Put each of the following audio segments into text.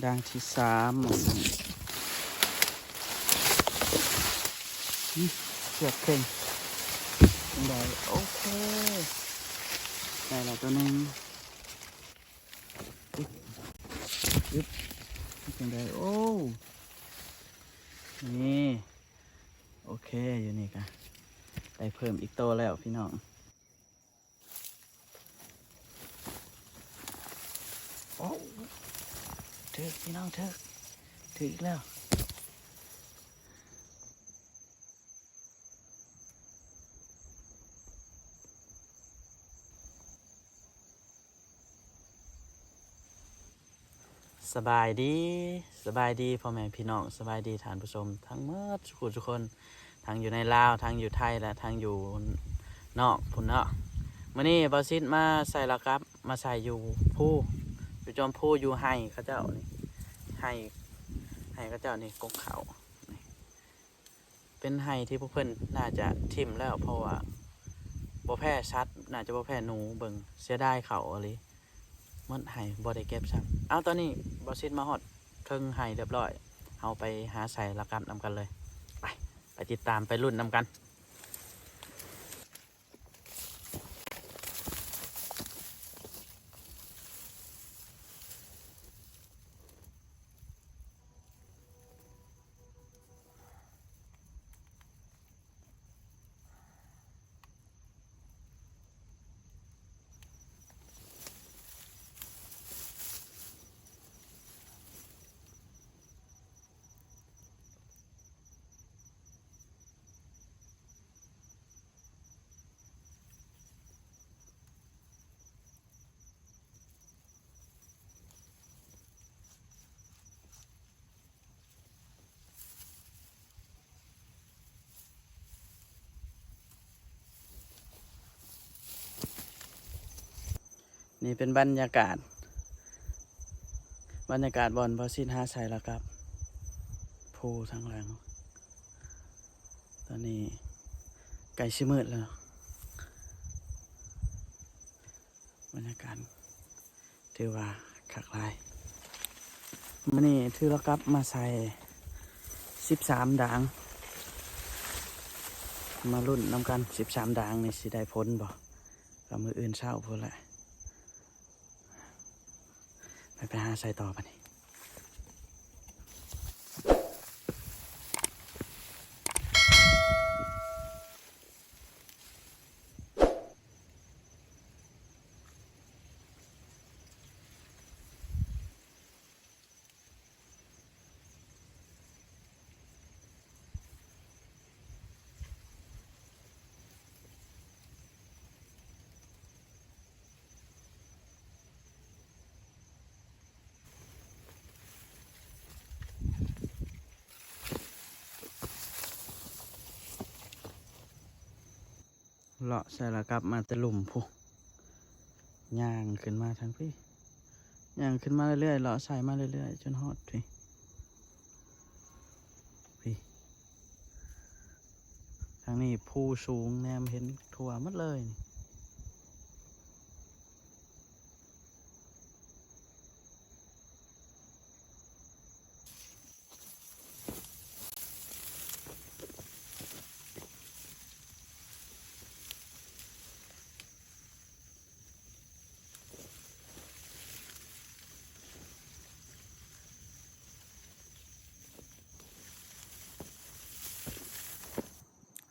ด่างที่สามเสือกเข่งเป็นไงโอเคได้แล้วตัวหนึงยึบเป็นไงโอ้นี่โอเคอยู่นี่กันได้เพิ่มอีกโตแล้วพี่น้องโอ้ถึกพี่น้องถึกอีกแล้วสบายดีพ่อแม่พี่น้องสบายดีท่านผู้ชมทั้งหมดทุกคนทั้งอยู่ในลาวทั้งอยู่ไทยและทั้งอยู่นอกพุ่นเนาะมื้อนี้บอซิดมาใส่ละครับมาใส่อยู่ผู้อยู่จอมผู้อยู่ไห้เขาเจ้านี่ไห้เขาเจ้านี่กกเขานี่เป็นไห้ที่พวกเพิ่นน่าจะทิ่มแล้วเพราะว่าบ่แพ้ชัดน่าจะบ่แพ้หนูเบิ่งเสียดายเขาอะไรมันไห้บ่ได้เก็บซ้ำเอาตอนนี้บอซิดมาฮอดเทิงไห้เรียบร้อยเอาไปหาใส่ละครับนำกันเลยไปติดตามไปรุ่นนำกันนี่เป็นบรรยากาศบอลบอซินหาใส่แล้วครับภูทางหลังตอนนี้ไก่ชิมืดแล้วบรรยากาศถือว่าคักหลายมันนี่ถือแล้วครับมาใส่13ด่างมารุ่นนำกัน13ด่างนี่สิได้พ้นบ่กับมืออื่นเช้าพูดแหละไปหาใส่ต่อไปนี่เลาะใส่แล้วครับมาตะลุ่มผู้ย่างขึ้นมาทางพี่ย่างขึ้นมาเรื่อยๆเลาะใส่มาเรื่อยๆจนฮอดพี่ทางนี้ภูสูงแนมเห็นทั่วหมดเลย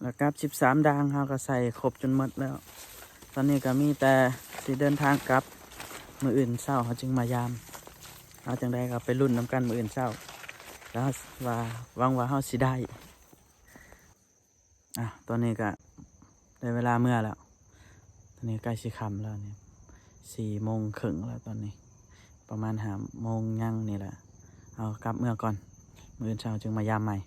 แล้วกับ13ด่างเขาก็ใส่ครบจนหมดแล้วตอนนี้ก็มีแต่สิเดินทางกลับมืออื่นเศร้าเขาจึงมายามเอาจังใดก็ไปรุ่นน้ำกันมืออื่นเศร้าแล้วว่าหวังว่าเขาสิได้ตอนนี้ก็ได้เวลาเมื่อแล้วตอนนี้ใกล้สิค่ำแล้วเนี่ย4:30แล้วตอนนี้ประมาณ5 โมงยังนี่แหละเอากลับเมื่อก่อนมืออื่นเช้าจึงมายามใหม่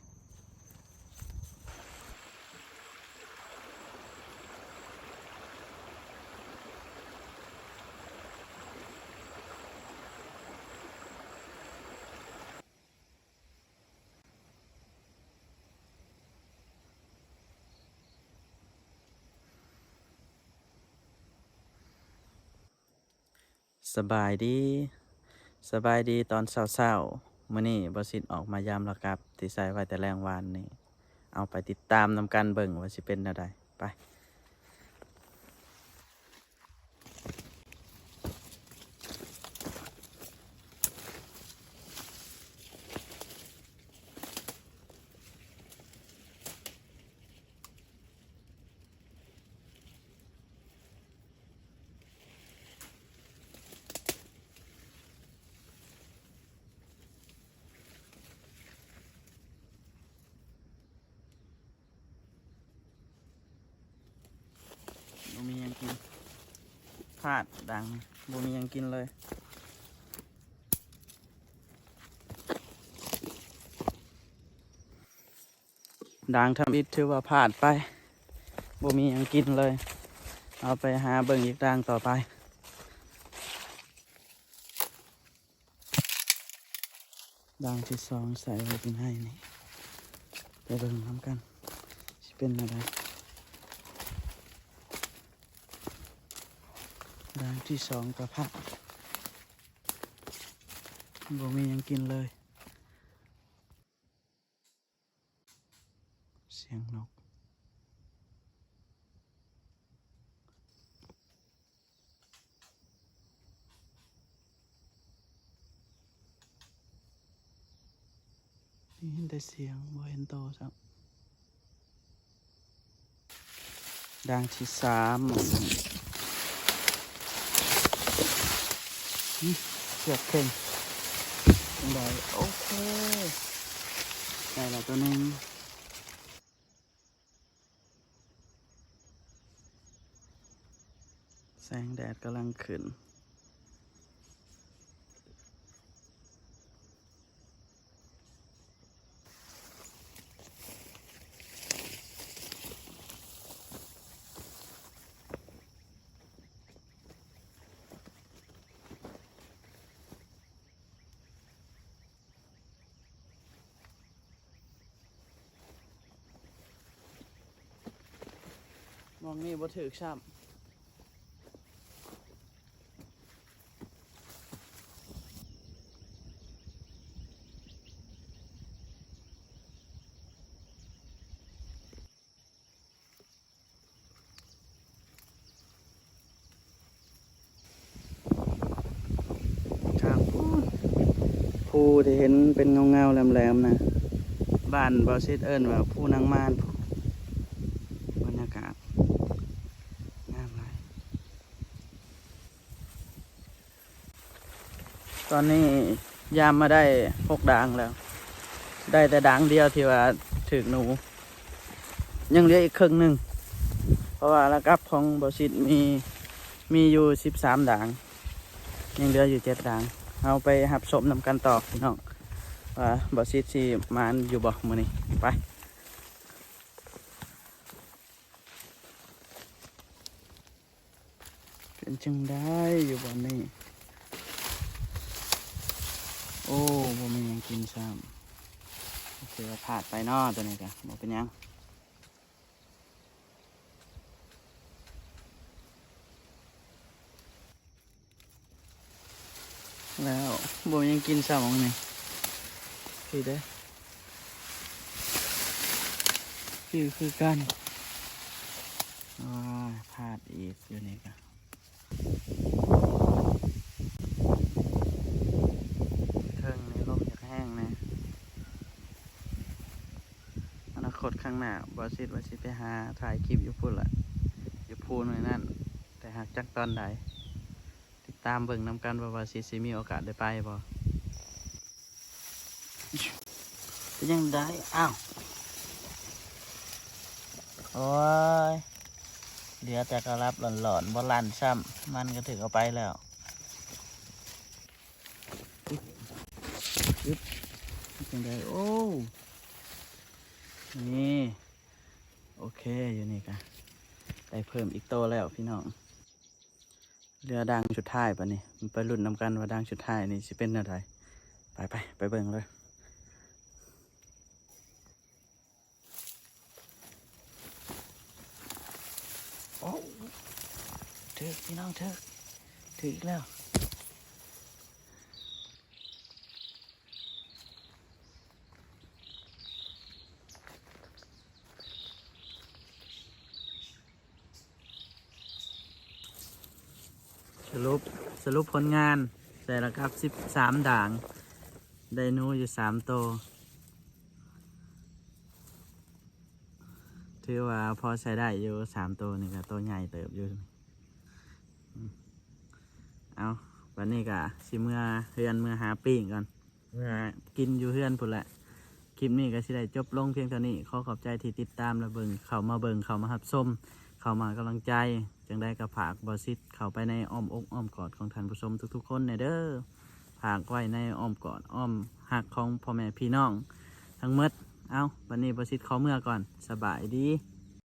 สบายดี สบายดีตอนเช้าๆมื้อนี้บ่สิออกมายามแล้วครับที่ใส่ไว้แต่แรงวานนี่เอาไปติดตามนำกันเบิ่งว่าสิเป็นแนวใดไปบ่มีหยังกินพลาดดังบ่มีหยังกินเลยดังทำอิฐถือว่าพลาดไปบ่มีหยังกินเลยเอาไปหาเบิ่งอีกดังต่อไปดังที่สองใส่ไว้กินให้นี่ไปเบิ่งน้ำกันสิเป็นอะไรดังที่สองกระพะบ่มีหยังกินเลยเสียงนกได้ยินแต่เสียงบ่เห็นโตครับดังที่สามเสือกเข่งได้โอเคได้แล้วตัวหนึงแสงแดดกำลังขึ้นมองนี่บ่ถือช้ำครับผู้ที่เห็นเป็นเงาๆแหลมๆนะบ้านบอซิดเอิญว่าผู้นางมานบรรยากาศงามเลยตอนนี้ยามมาได้6ด่างแล้ว ได้แต่ด่างเดียวที่ว่าถึกหนู ยังเหลืออีกครึ่งหนึ่งเพราะว่าระกับของบอซิดมีอยู่13ด่าง ยังเหลืออยู่7ด่างเอาไปหับสมนำกันต่อพี่น้องว่าบอซิดสิมานอยู่บ่มื้อนี้ไปเป็นจังได้อยู่บ่นี้โอ้บ่มีหยังกินซ้ำโอเคว่าพลาดไปเนาะตัวนี้จ้ะบ่เป็นหยังแล้วบ่มีหยังกินซ้ำของนี่พี่เด้อคือกันพลาดอีกอยู่นี่จ้ะเทิงนี้ลมอยากแห้งนะอนาคตข้างหน้าบอสิว่าสิไปหาถ่ายคลิปอยู่พุ่นละอยู่พูนไว้นั่นแต่หากจักตอนใดติดตามเบิ่งนำกันว่าบอสิมีโอกาสได้ไปบ่เป็นยังได้อ้าวโอ้ยเดี๋ยวแต่ก็รับหลอนๆบ่ลั่นซ้ำมันก็ถึงเอาไปแล้วยึบเป็นไงโอ้นี่โอเคอยู่นี่กันได้เพิ่มอีกโตแล้วพี่น้องเรือดังชุดท้ายปะนี่มันไปรุ่นนำกันว่าดังชุดท้ายนี่สิเป็นอะไรไปเบิ่งเลยโอ้ถึกพี่น้องถึกอีกแล้ว สรุปผลงานแต่ละครับ13ด่างได้หนูอยู่3ตัวถือว่าพอใช้ได้อยู่3ตัวนี่ก็ตัวใหญ่เติบอยู่เอาวันนี้ก็สิเมื่อเฮือนเมื่อหาปิ้งก่อนเมื่อกินอยู่เฮือนพุ่นแหละคลิปนี้ก็สิได้จบลงเพียงเท่านี้ขอขอบใจที่ติดตามและเข้ามารับชมเข้ามากำลังใจจังได้กระผากบอสิตเข้าไปในอ้อมอกอ้อมกอดของท่านผู้ชมทุกๆคนในเด้อผากไว้ในอ้อมกอดอ้อมหักของพ่อแม่พี่น้องทั้งหมดเอาวันนี้บอสิตขอเมื่อก่อนสบายดี